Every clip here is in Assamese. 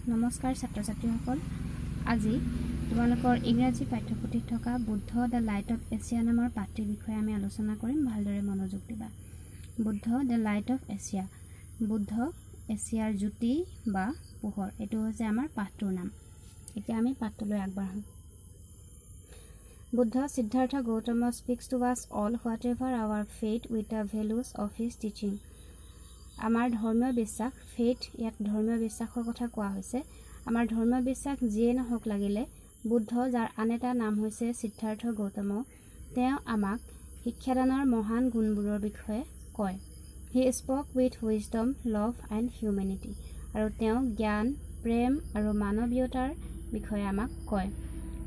নমস্কাৰ ছাত্ৰ-ছাত্ৰীসকল আজি তোমালোকৰ ইংৰাজী পাঠ্যপুথিত থকা Buddha the light off Asia নামৰ পাঠ্যৰ বিষয়ে আমি আলোচনা কৰিম ভালদৰে মনোযোগ দিবা Buddha the light off Asia Buddha এছিয়াৰ জ্যোতি বা পোহৰ এটো হৈছে আমাৰ পাঠটোৰ নাম এতিয়া আমি পাঠটোলৈ আগবাঢ়ো Buddha Siddhartha Gautama speaks to us all whatever our faith with the values of his teaching আমাৰ ধৰ্মীয় বিশ্বাস ফেথ ইয়াত ধৰ্মীয় বিশ্বাসৰ কথা কোৱা হৈছে আমাৰ ধৰ্মীয় বিশ্বাস যিয়ে নহওক লাগিলে বুদ্ধ যাৰ আন এটা নাম হৈছে সিদ্ধাৰ্থ গৌতম তেওঁ আমাক শিক্ষাদানৰ মহান গুণবোৰৰ বিষয়ে কয় he spoke with wisdom love and humanity আৰু তেওঁ জ্ঞান প্ৰেম আৰু মানৱীয়তাৰ বিষয়ে আমাক কয়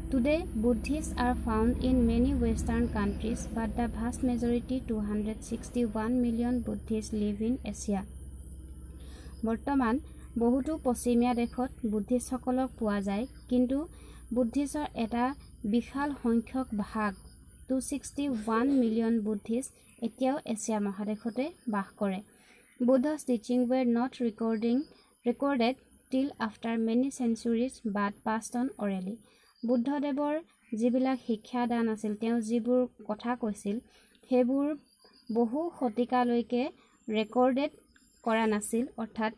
Today, Buddhists are found in many Western countries, but the vast majority, 261 million Buddhists, live in Asia. বৰ্তমান বহুতো পশ্চিমীয়া দেশত বুদ্ধিষ্টসকলক পোৱা যায় কিন্তু বুদ্ধিষ্টৰ এটা বিশাল সংখ্যক ভাগ 261 মিলিয়ন বুদ্ধিষ্ট এতিয়াও এছিয়া মহাদেশতে বাস কৰে Buddha's teaching were not recorded till after many centuries but passed on orally. বুদ্ধদেৱৰ যিবিলাক শিক্ষা দান আছিল তেওঁ যিবোৰ কথা কৈছিল হেবোৰ বহু শতিকালৈকে ৰেকৰ্ডেড কৰা নাছিল অৰ্থাৎ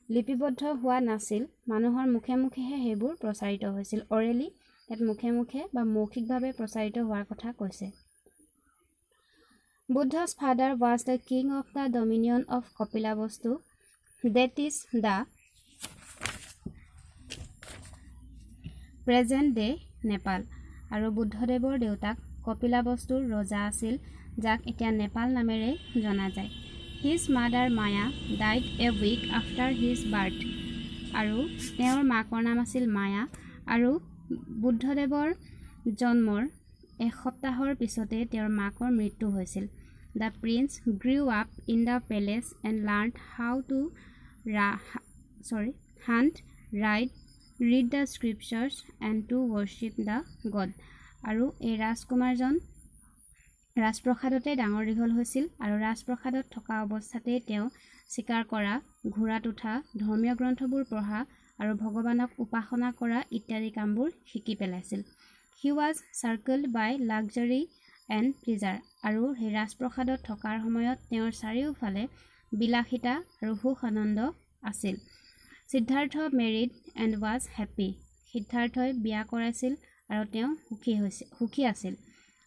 লিপিবদ্ধ হোৱা নাছিল মানুহৰ মুখে মুখেহে হেবোৰ প্ৰচাৰিত হৈছিল অৰেলি এত মুখে মুখে বা মৌখিকভাৱে প্ৰচাৰিত হোৱাৰ কথা কৈছে Buddha's father was the king of the dominion of Kapilavastu that is the present day Nepal আৰু বুদ্ধদেৱৰ দেউতাক কপিলাবস্তুৰ ৰজা আছিল যাক এতিয়া নেপাল নামেৰে জনা যায় His mother Maya died a week after his birth আৰু তেওঁৰ মাকৰ নাম আছিল মায়া আৰু বুদ্ধদেৱৰ জন্মৰ এসপ্তাহৰ পিছতে তেওঁৰ মাকৰ মৃত্যু হৈছিল The prince grew up in the palace and learned how to hunt, ride read the scriptures and to worship the god আৰু এই ৰাজকুমাৰজন ৰাজপ্ৰসাদতে ডাঙৰ দীঘল হৈছিল আৰু ৰাজপ্ৰসাদত থকা অৱস্থাতে তেওঁ শিকাৰ কৰা ঘোঁৰাত উঠা ধৰ্মীয় গ্ৰন্থবোৰ পঢ়া আৰু ভগৱানক উপাসনা কৰা ইত্যাদি কামবোৰ শিকি পেলাইছিল He was circled by luxury and pleasure আৰু এই ৰাজপ্ৰসাদত থকাৰ সময়ত তেওঁৰ চাৰিওফালে বিলাসিতা আৰু সুখ আনন্দ আছিল Siddhartha married and was happy. সিদ্ধাৰ্থই বিয়া কৰাইছিল আৰু তেওঁ সুখী আছিল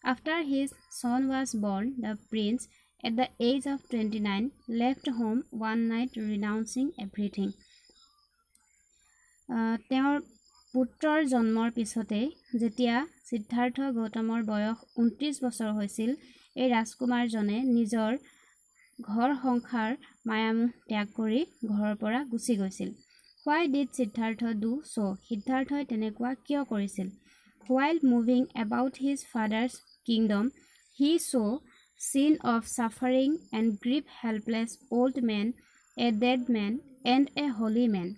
After his son was born, the prince, at the age of 29, left home one night renouncing everything. তেওঁৰ পুত্ৰৰ জন্মৰ পিছতে যেতিয়া সিদ্ধাৰ্থ গৌতমৰ বয়স 29 বছৰ হৈছিল এই ৰাজকুমাৰজনে নিজৰ ঘৰ সংসাৰ মায়ামোহ ত্যাগ কৰি ঘৰৰ পৰা গুচি গৈছিল Why did Siddhartha do so? সিদ্ধাৰ্থই তেনেকুৱা কিয় কৰিছিল While moving about his father's kingdom, he saw scene of suffering and grief helpless old man, a dead man, and a holy man.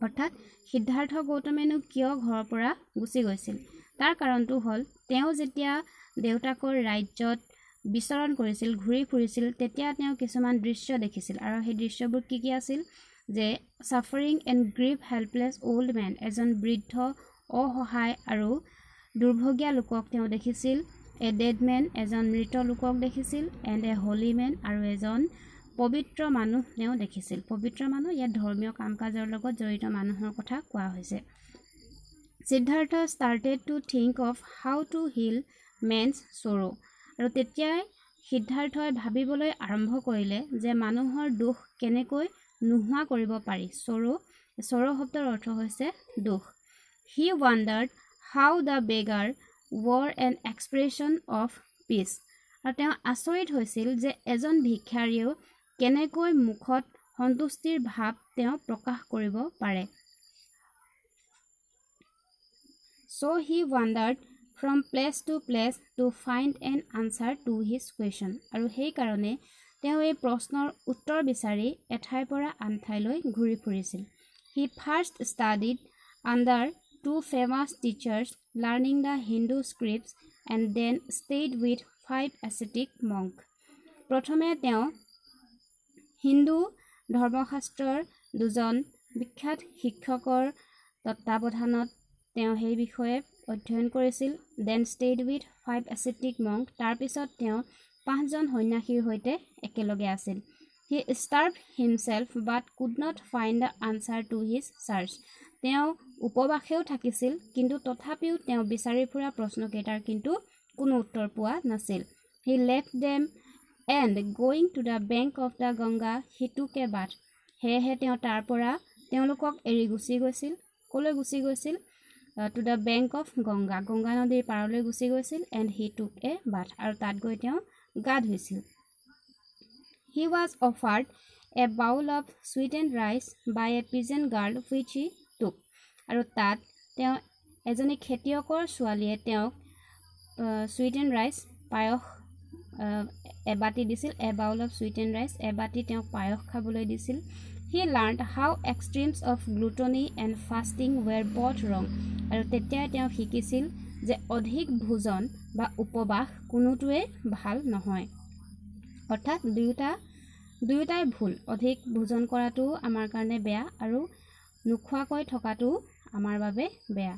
অৰ্থাৎ সিদ্ধাৰ্থ গৌতমেনো কিয় ঘৰৰ পৰা গুচি গৈছিল তাৰ কাৰণটো হ'ল তেওঁ যেতিয়া দেউতাকৰ ৰাজ্যত বিচৰণ কৰিছিল ঘূৰি ফুৰিছিল তেতিয়া তেওঁ কিছুমান দৃশ্য দেখিছিল আৰু সেই দৃশ্যবোৰ কি আছিল যে suffering and grief helpless old man এজন বৃদ্ধ অসহায় আৰু দুৰ্ভগীয়া লোকক তেওঁ দেখিছিল a dead man এজন মৃত লোকক দেখিছিল and a holy man আৰু এজন পবিত্ৰ মানুহ তেওঁ দেখিছিল পবিত্ৰ মানুহ ইয়াত ধৰ্মীয় কামকাজৰ লগত জড়িত মানুহৰ কথা কোৱা হৈছে Siddhartha started to think of how to heal man's sorrow আৰু তেতিয়াই সিদ্ধাৰ্থই ভাবিবলৈ আৰম্ভ কৰিলে যে মানুহৰ দুখ কেনেকৈ নোহোৱা কৰিব পাৰি সৰো শব্দৰ অৰ্থ হৈছে দুখ He wondered how the beggar were an expression of peace আৰু তেওঁ আচৰিত হৈছিল যে এজন ভিক্ষাৰীও কেনেকৈ মুখত সন্তুষ্টিৰ ভাৱ তেওঁ প্ৰকাশ কৰিব পাৰে So he wandered from place to place to find an answer to his question আৰু সেই কাৰণে তেওঁ এই প্ৰশ্নৰ উত্তৰ বিচাৰি এঠাইৰ পৰা আন ঠাইলৈ ঘূৰি ফুৰিছিল He first studied under two famous teachers learning the Hindu scripts and then stayed with 5 ascetic monks প্ৰথমে তেওঁ হিন্দু ধৰ্মশাস্ত্ৰৰ দুজন বিখ্যাত শিক্ষকৰ তত্ত্বাৱধানত তেওঁ সেই বিষয়ে অধ্যয়ন কৰিছিল। Then stayed with 5 ascetic monk, তাৰপিছত তেওঁ 5 জন সন্যাসীৰ সৈতে একেলগে আছিল। হি starved himself but could not find the answer to his search, তেওঁ উপবাসেও থাকিছিল কিন্তু তথাপিও তেওঁ বিচাৰি ফুৰা প্ৰশ্নকেইটাৰ কিন্তু কোনো উত্তৰ পোৱা নাছিল। হি left them and going to the bank of the Ganga he took a bath, সেয়েহে তেওঁ তাৰ পৰা তেওঁলোকক এৰি গুচি গৈছিল। ক'লৈ গুচি গৈছিল? To the bank of Ganga, Ganga নদীৰ পাৰলৈ গুচি গৈছিল। এণ্ড হি টুক এ বাথ, আৰু তাত গৈ তেওঁ গা ধুইছিল। He was offered a bowl of sweetened rice by a peasant girl which he took, আৰু তাত তেওঁ এজনী খেতিয়কৰ ছোৱালীয়ে তেওঁক sweetened rice পায়স এবাটি দিছিল। এ বাউল অফ sweetened rice, এবাটি তেওঁক পায়স খাবলৈ দিছিল। He learned how extremes of gluttony and fasting were both wrong, আৰু তেতিয়াই তেওঁ শিকিছিল যে অধিক ভোজন বা উপবাস কোনোটোৱে ভাল নহয়, অৰ্থাৎ দুয়োটাই ভুল। অধিক ভোজন কৰাটো আমাৰ কাৰণে বেয়া আৰু নোখোৱাকৈ থকাটো আমাৰ বাবে বেয়া।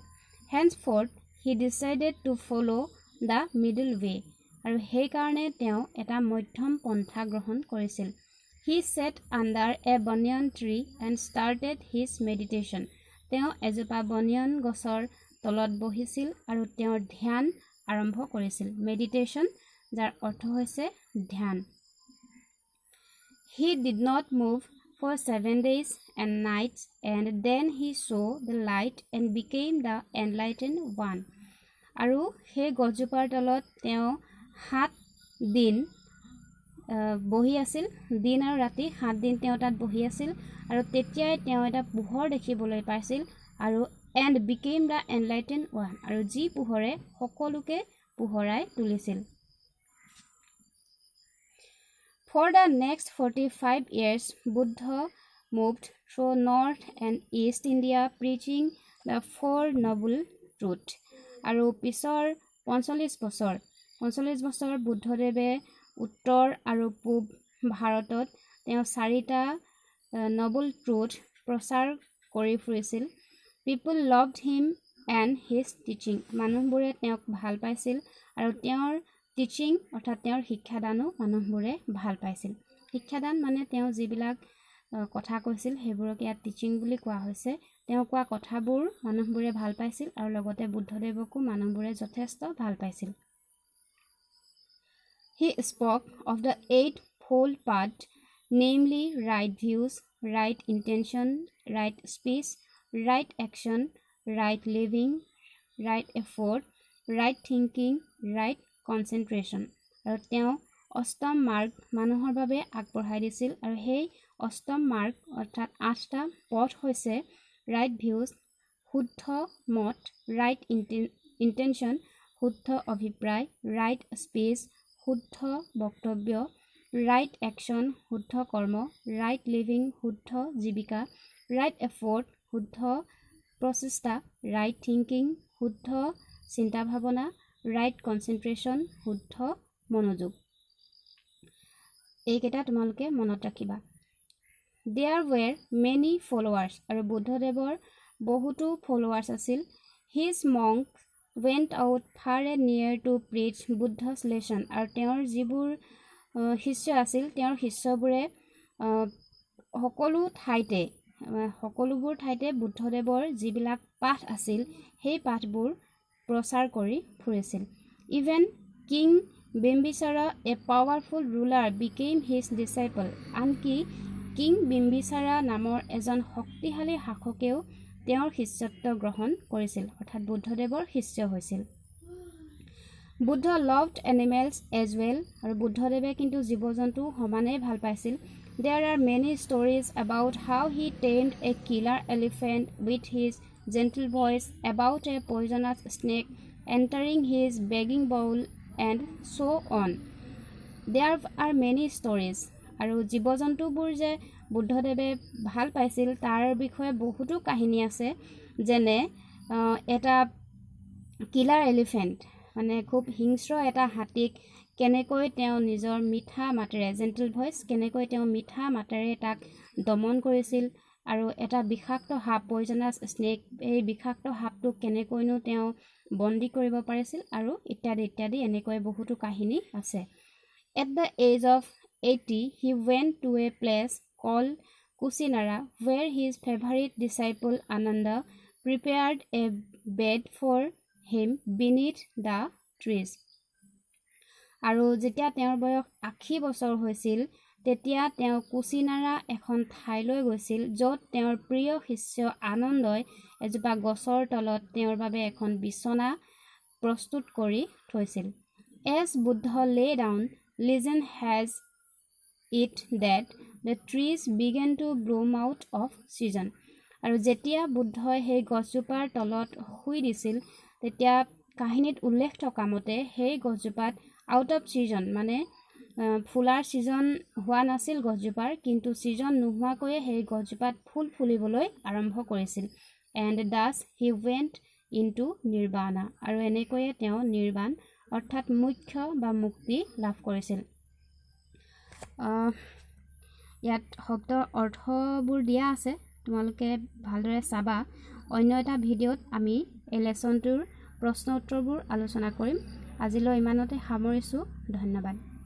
Henceforth he decided to follow the middle way, আৰু সেইকাৰণে তেওঁ এটা মধ্যম পন্থা গ্ৰহণ কৰিছিল। He sat under a banyan tree and started his meditation, তেওঁ এজোপা বনিয়ান গছৰ তলত বহিছিল আৰু তেওঁৰ ধ্যান আৰম্ভ কৰিছিল। মেডিটেশ্যন, যাৰ অৰ্থ হৈছে ধ্যান। He did not move for 7 days and nights, and then he saw the light and became the enlightened one, আৰু সেই গছজোপাৰ তলত তেওঁ 7 দিন বহি আছিল। দিন আৰু ৰাতি 7 দিন তেওঁ তাত বহি আছিল, আৰু তেতিয়াই তেওঁ এটা পোহৰ দেখিবলৈ পাইছিল, আৰু and became the enlighten one, আৰু যি পোহৰে সকলোকে পোহৰাই তুলিছিল। For the next 45 years, Buddha moved through North and East India preaching the Four Noble Truths, আৰু পিছৰ 45 বছৰ বুদ্ধদেৱে উত্তৰ আৰু পূব ভাৰতত তেওঁ 4টা নবল ট্ৰুথ প্ৰচাৰ কৰি ফুৰিছিল। People loved him and his teaching, মানুহবোৰে তেওঁক ভাল পাইছিল আৰু তেওঁৰ টিচিং অৰ্থাৎ তেওঁৰ শিক্ষাদানো মানুহবোৰে ভাল পাইছিল। শিক্ষাদান মানে তেওঁ যিবিলাক কথা কৈছিল সেইবোৰক ইয়াত টিচিং বুলি কোৱা হৈছে। তেওঁ কোৱা কথাবোৰ মানুহবোৰে ভাল পাইছিল আৰু লগতে বুদ্ধদেৱকো মানুহবোৰে যথেষ্ট ভাল পাইছিল। He spoke of the 8-fold path, namely right views, right intention, right speech, right action, right living, right effort, right thinking, right concentration, আৰু তেওঁ অষ্টম মাৰ্গ মানুহৰ বাবে আগবঢ়াই দিছিল। আৰু সেই অষ্টম মাৰ্গ অৰ্থাৎ 8টা পথ হৈছে ৰাইট ভিউজ, শুদ্ধ মত, ৰাইট ইণ্টেনশ্যন, শুদ্ধ অভিপ্ৰায়, ৰাইট স্পীচ, শুদ্ধ বক্তব্য, ৰাইট একশ্যন, শুদ্ধ কৰ্ম, ৰাইট লিভিং, শুদ্ধ জীৱিকা, ৰাইট এফৰ্ট, শুদ্ধ প্ৰচেষ্টা, ৰাইট থিংকিং, শুদ্ধ চিন্তা ভাৱনা, ৰাইট কনচেনট্ৰেশ্যন, শুদ্ধ মনোযোগ। এইকেইটা তোমালোকে মনত ৰাখিবা। There were many followers, আৰু বুদ্ধদেৱৰ বহুতো ফলোৱাৰ্ছ আছিল। His monks went out far and near to preach Buddha's lesson, আৰু তেওঁৰ যিবোৰ শিষ্য আছিল তেওঁৰ শিষ্যবোৰে সকলোবোৰ ঠাইতে বুদ্ধদেৱৰ যিবিলাক পাঠ আছিল সেই পাঠবোৰ প্ৰচাৰ কৰি ফুৰিছিল। Even King Bimbisara, a powerful ruler, became his disciple, আনকি কিং বিম্বিসাৰা নামৰ এজন শক্তিশালী শাসকেও তেওঁৰ শিষ্যত্ব গ্ৰহণ কৰিছিল, অৰ্থাৎ বুদ্ধদেৱৰ শিষ্য হৈছিল। Buddha loved animals as well, আৰু বুদ্ধদেৱে কিন্তু জীৱ জন্তু সমানেই ভাল পাইছিল। There are many stories about how he tamed a killer elephant with his gentle voice, about a poisonous snake entering his begging bowl, and so on. There are many stories, আৰু জীৱ জন্তুবোৰ যে বুদ্ধদেৱে ভাল পাইছিল তাৰ বিষয়ে বহুতো কাহিনী আছে। যেনে এটা কিলাৰ এলিফেণ্ট মানে খুব হিংস্ৰ এটা হাতীক কেনেকৈ তেওঁ নিজৰ মিঠা মাতেৰে, জেণ্টল ভইচ, কেনেকৈ তেওঁ মিঠা মাতেৰে তাক দমন কৰিছিল আৰু এটা বিষাক্ত সাপ পয়জনাছ স্নেক এই বিষাক্ত সাপটোক কেনেকৈনো তেওঁ বন্দী কৰিব পাৰিছিল আৰু ইত্যাদি ইত্যাদি এনেকৈ বহুতো কাহিনী আছে। At the age of 80, he went to a place called Kusinara, where his favorite disciple Ananda prepared a bed for him beneath the trees. আৰু যেতিয়া তেওঁৰ বয়স 80 বছৰ হৈছিল তেতিয়া তেওঁ কুচিনাৰা এখন ঠাইলৈ গৈছিল য'ত তেওঁৰ প্ৰিয় শিষ্য আনন্দই এজোপা গছৰ তলত তেওঁৰ বাবে এখন বিছনা প্ৰস্তুত কৰি থৈছিল। As Buddha lay down, legend has it that the trees began to bloom out of season. আৰু যেতিয়া বুদ্ধই সেই গছজোপাৰ তলত শুই দিছিল তেতিয়া কাহিনীত উল্লেখ থকা মতে সেই গছজোপাত আউট অফ ছিজন মানে ফুলাৰ ছিজন হোৱা নাছিল গছজোপাৰ, কিন্তু ছিজন নোহোৱাকৈয়ে সেই গছজোপাত ফুল ফুলিবলৈ আৰম্ভ কৰিছিল। And thus he went into nirvana, আৰু এনেকৈয়ে তেওঁ নিৰ্বাণ অৰ্থাৎ মুখ্য বা মুক্তি লাভ কৰিছিল। ইয়াত শব্দৰ অৰ্থবোৰ দিয়া আছে, তোমালোকে ভালদৰে চাবা। অন্য এটা ভিডিঅ'ত আমি এই লেচনটোৰ প্ৰশ্ন উত্তৰবোৰ আলোচনা কৰিম। আজিলৈ ইমানতে সামৰিছোঁ। ধন্যবাদ।